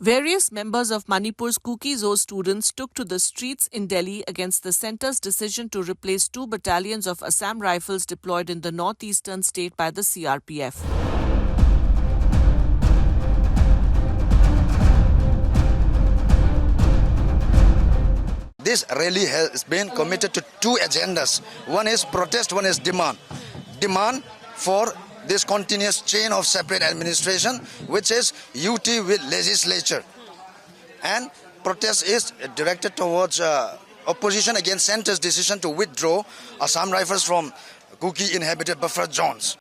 Various members of Manipur's Kuki Zo students took to the streets in Delhi against the centre's decision to replace 2 battalions of Assam Rifles deployed in the northeastern state by the CRPF. This rally has been committed to 2 agendas. One is protest, one is demand. Demand for this continuous chain of separate administration, which is UT with legislature. And protest is directed towards opposition against centre's decision to withdraw Assam Rifles from Kuki inhabited buffer zones.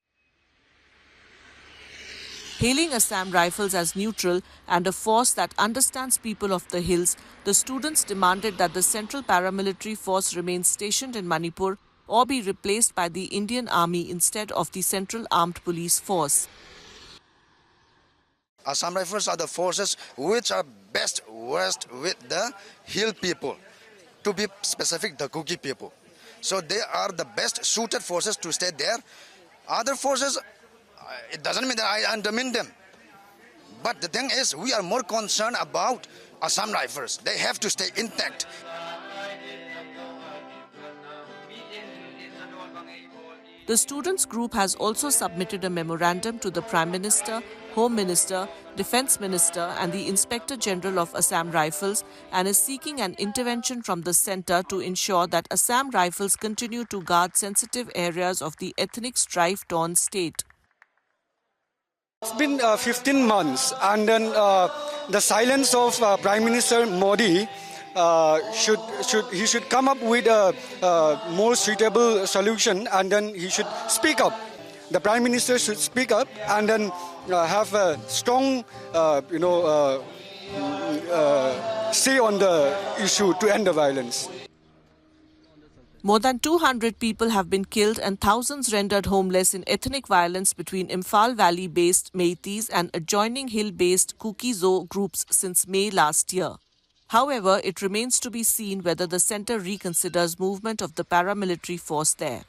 Hailing Assam Rifles as neutral and a force that understands people of the hills, the students demanded that the Central Paramilitary Force remain stationed in Manipur or be replaced by the Indian Army instead of the Central Armed Police Force. Assam Rifles are the forces which are best versed with the hill people, to be specific, the Kuki people. So they are the best suited forces to stay there. Other forces, it doesn't mean that I undermine them. But the thing is, we are more concerned about Assam Rifles. They have to stay intact. The students' group has also submitted a memorandum to the Prime Minister, Home Minister, Defence Minister and the Inspector General of Assam Rifles and is seeking an intervention from the centre to ensure that Assam Rifles continue to guard sensitive areas of the ethnic strife-torn state. It's been 15 months and then the silence of Prime Minister Modi should come up with a more suitable solution, and then he should speak up. The Prime Minister should speak up and then have a strong say on the issue to end the violence. More than 200 people have been killed and thousands rendered homeless in ethnic violence between Imphal Valley-based Meiteis and adjoining hill-based Kuki Zo groups since May last year. However, it remains to be seen whether the centre reconsiders movement of the paramilitary force there.